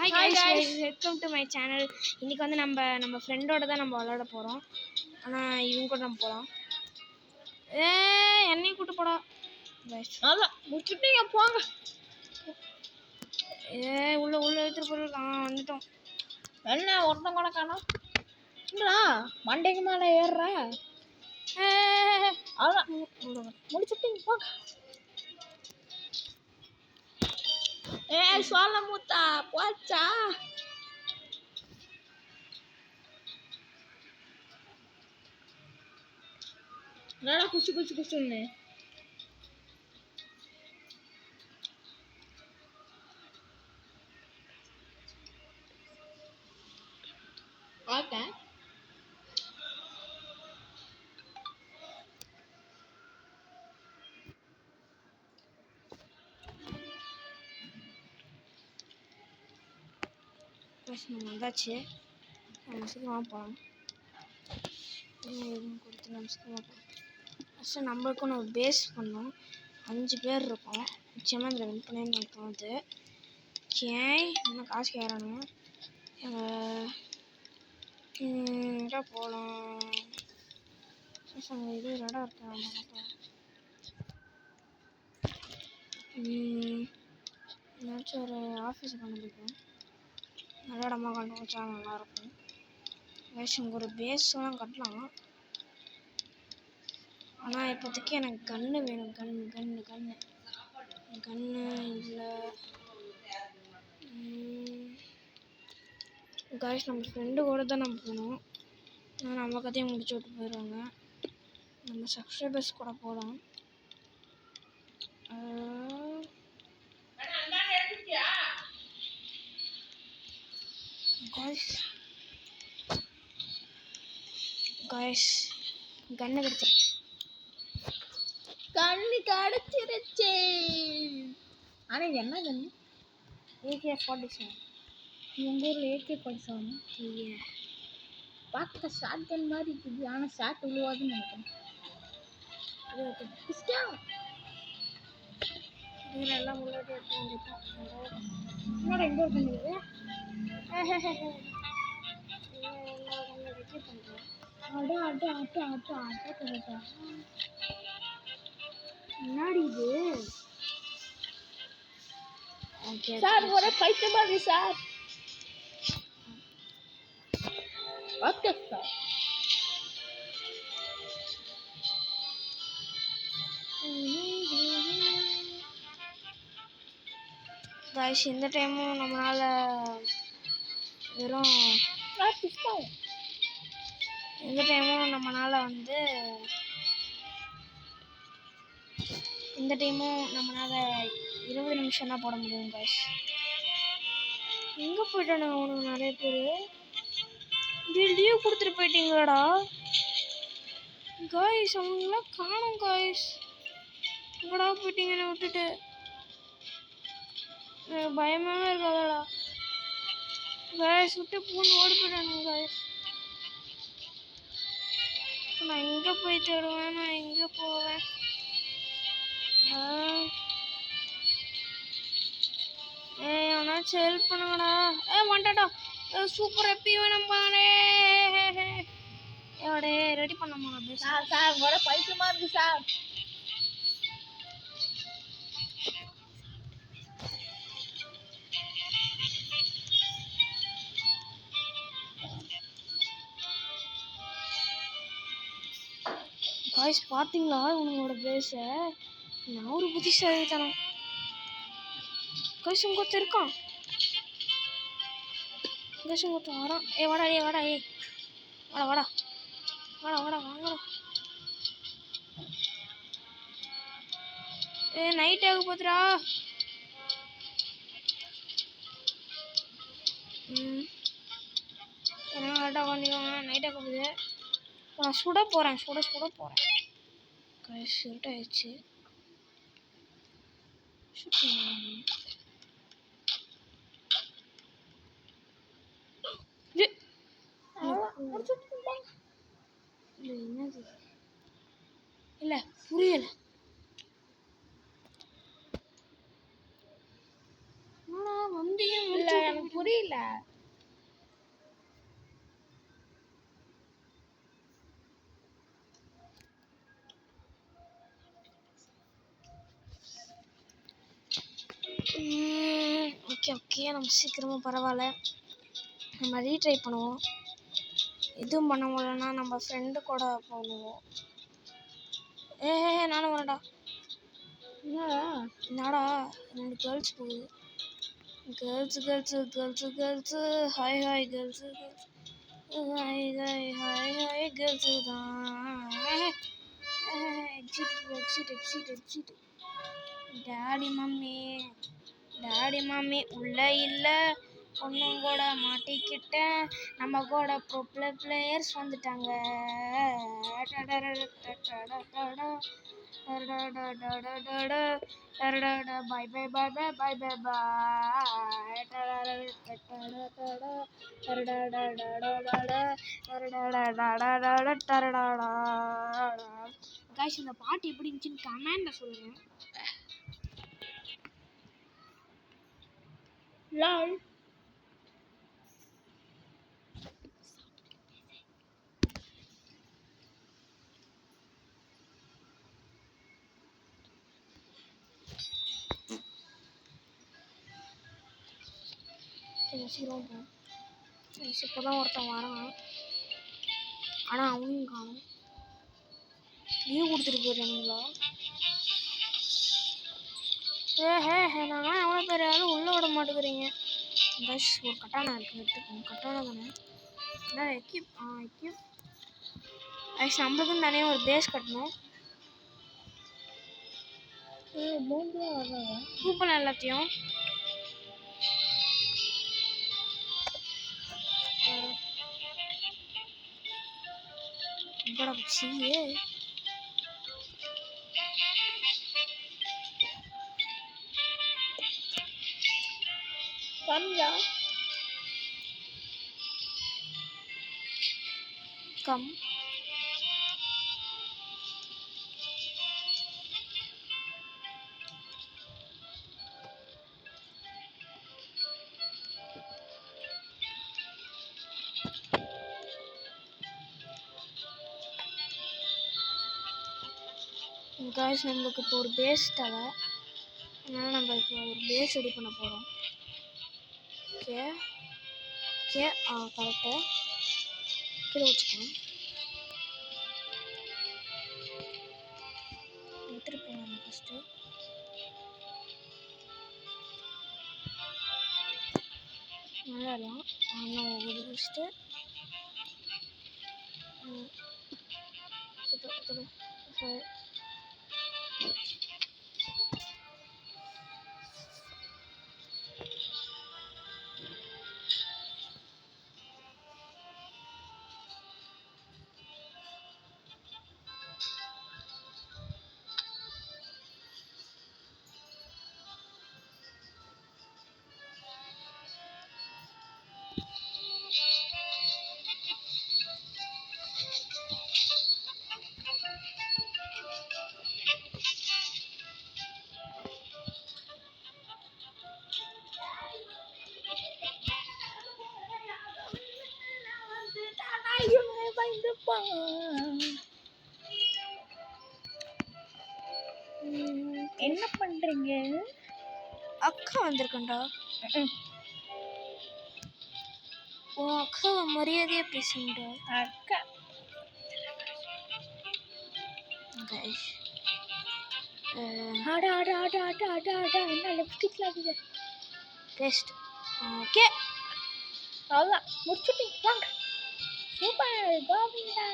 Hi guys, welcome to my channel. இன்னைக்கு வந்து நம்ம ஃப்ரெண்டோட தான் நம்ம விளையாட போறோம். ஆனா இவங்க கூட நம்ம போறோம். என்னையும் கூட்டி போடா. गाइस அத முச்சிட்டீங்க போங்க. உள்ள எடுத்து போறோம். வந்துட்டோம். என்ன ஒருத்தன் கூட காணோம். என்னடா மண்டைக்கு மேல ஏறுற? அத முடிச்சிட்டீங்க போங்க. சோள மூத்தா போச்சா? என்னடா குச்சு ஓகே நம்ம வந்தாச்சு. நம்ம சீக்கிரமா போகலாம். கொடுத்து நம்ம சீக்கிரமா போகலாம். ஃபஸ்ட்டு நம்மளுக்குன்னு ஒரு பேஸ் பண்ணோம். 5 பேர் இருக்கோம். நிச்சயமாக இந்த வின் பண்ணி எனக்கு தோணுது. இன்னும் காசு கேட்குறானுங்க. எங்கே போகலாம்? இது ஒரு இடம் இருக்கா? ஏதாச்சும் ஒரு ஆஃபீஸை கண்டுபிடிக்கும். நல்ல இடமா கண்டுபிடிச்சா நல்லாயிருக்கும். இங்கே ஒரு பேஸ்லாம் கட்டலாம். ஆனால் இப்போதைக்கு எனக்கு கன்று வேணும். கன்று இல்லை. காய்ஸ் நம்ம ஃப்ரெண்டு கூட தான் நம்ம போகணும். ஆனால் நம்ம கதையை முடிச்சு விட்டு போயிடுவாங்க. நம்ம சப்ஸ்கிரைபர்ஸ் கூட போகலாம். காய்ஸ் கன்று கிடைச்சிருச்சு. ஆனா என்ன கண்ணு? AK-47. உங்க ஊர்ல AK-47 பார்க்க ஷார்ட் கன் மாதிரி இருக்குது. ஆனா ஷார்ட் விழுவாதுன்னு நினைக்கிறேன். எல்லாம் முன்னாடி எடுத்து வந்துட்டோம். என்னோட எங்க ஒரு கண்ணு இருக்குது? முன்னாடி இது சார் ஒரே பைத்தியமா இருக்கு சார். Okay sir. गाइस இந்த டைமும் நம்மளால வெறும் இந்த டைமும் நம்மளால வந்து இந்த டைமும் நம்மளால 20 நிமிஷம் தான் போட முடியும். गाइस எங்க போயிட்டானுங்க அவனுக்கு நிறைய பேர்? லீவ் கொடுத்துட்டு போயிட்டீங்களாடா? गाइस அவங்களாம் காணோம். गाइस எங்கடா போயிட்டீங்க என்னை விட்டுட்டு? பயமாவே இருக்காதடா. गाइस விட்டு போன்னு ஓடி போயிட்டானுங்க. गाइस நான் எங்க போய் தேடுவேன்? நான் எங்க போவேன்? அவனாச்சும் ஹெல்ப் பண்ணுங்கடா. வந்துட்டா. சூப்பர் எப்பி வேணும் பாரு. ரெடி பண்ணமா? சார் ஒரே பைத்தியமா இருக்கு சார். गाइस பாத்தீங்களா உங்களோட பேஸ? நான் ஒரு புத்திசாலித்தனம். गाइस உங்க ஒருத்தன் இருக்கான். गाइस உங்க ஒருத்தன் வரான். வாடா. வாங்கடா. நைட் ஆக போதுடா. நைட் ஆக போகுது. நான் சுட போறேன். गाइस ஷூட் ஆயிடுச்சு. என்னது? இல்ல புரியல. முடியல. ஓகே ஓகே, நம்ம சீக்கிரமாக பரவாயில்ல. நம்ம ரீட்ரை பண்ணுவோம். எதுவும் பண்ண முடியலன்னா நம்ம ஃப்ரெண்டு கூட போடுவோம். நானும் வரேன்டா. என்னடா 2 கேர்ள்ஸ் போகுது. Girls girls girls girls hi hi girls girls hi hi hi hi girls தான். எக்ஸிட். டாடி மம்மி உள்ள இல்லை, பொண்ணும் கூட மாட்டிக்கிட்டேன். நம்ம கூட பிளேயர்ஸ் வந்துட்டாங்க. பாய் பாய் பாய் பாய் பாய் பாய் காய்ஸ், இந்த பாட்டு எப்படி இருந்துச்சுன்னு கமெண்ட்ல சொல்லுங்க. லால் சீக்கிரம் போ. இப்போதான் ஒருத்தன் வரான், ஆனால் அவனையும் காணும். லீவ் கொடுத்துட்டு போயிடுறானுங்களா? நாங்களாம் எவ்வளோ பேர் ஆளும் உள்ளே விட மாட்டேங்கிறீங்க. பஸ் ஒரு கட்டானா இருக்குது, எடுத்துக்கோங்க. கட்டானா தானே என்ன எக்யூப்? Equip ice. நம்மளுக்குன்னு தனியாக ஒரு பேஸ் கட்டணும். கூப்பலாம் எல்லாத்தையும். கம் காய்ஸ், நம்மளுக்கு இப்போ ஒரு பேஸ் தேவை. அதனால் நம்ம இப்போ ஒரு பேஸ் ரெடி பண்ண போகிறோம். Okay correct. கீழே வச்சுக்கணும். எடுத்துகிட்டு போகணும் ஃபஸ்ட்டு. நல்லாடலாம். இன்னும் ஒரு ஃபஸ்ட்டு என்ன பண்றீங்க? அக்கா வந்திருக்கண்டா. உன் அக்கா மரியாதையா பேசுங்கடா. அக்கா என்ன லிப்ஸ்டிக்ல இருக்குது? டெஸ்ட். ஓகே, அவ்வளோதான் முடிச்சுட்டீங்க. வாங்க. சூப்பர். கோவிந்தா.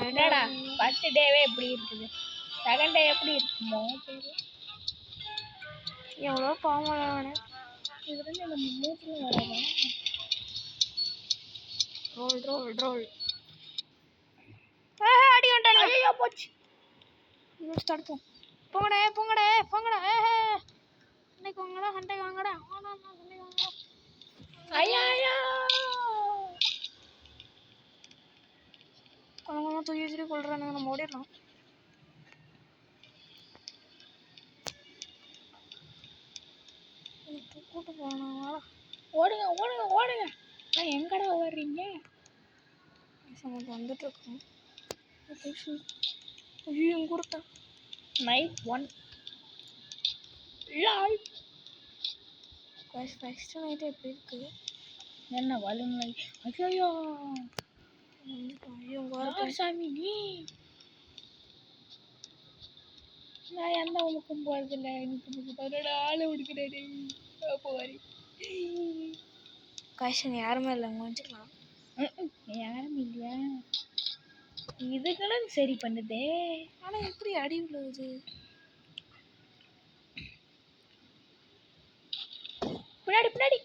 என்னடா ஃபர்ஸ்ட் டேவே எப்படி இருக்குது, செகண்ட் டே எப்படி இருக்குமோ தெரியல. எவ்வளோ பாவம். இது வந்து நம்ம மூச்சில் வராதா? ரோல் அடி வந்துட்டானே. ஐயோ போச்சு. தடுப்போம். போங்கடா. சண்டை வாங்கடா. ஐயா கொஞ்சம் தூக்கி வச்சுட்டு கொள்றானுங்க. நம்ம ஓடிடலாம். போட்டு போனாங்களா? ஓடுங்க ஓடுங்க ஓடுங்க. எங்கடா ஓடுறீங்க? நமக்கு வந்துட்டு இருக்கோம். ஐயோ எங்க கொடுத்தா நைட் 1 லால். ஃபர்ஸ்ட் நைட்டு எப்படி இருக்கு? என்ன வலுமை? ஐயோ ஐயோ யார் சாமி நீ? நான் எந்த உனக்கும் போறதில்ல. எனக்கு பதினோட ஆளை விடுக்கிறாரு. போவாரு காய்ச்சல் யாருமே இல்லை முடிஞ்சுக்கலாம். யாரும் இல்லையா? இதுக்கெல்லாம் சரி பண்ணுதே. ஆனால் எப்படி அடி விழுவுது? பின்னாடி பின்னாடி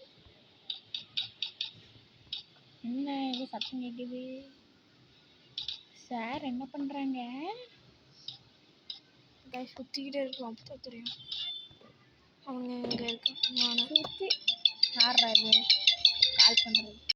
என்ன ஏதோ சத்தம் கேட்குது. சார் என்ன பண்ணுறாங்க? சுற்றிக்கிட்டே இருக்கலாம் அப்போ தெரியும். அவங்க இங்கே இருக்காங்க. சுற்றி ஆடுறாரு கால் பண்ணுறது.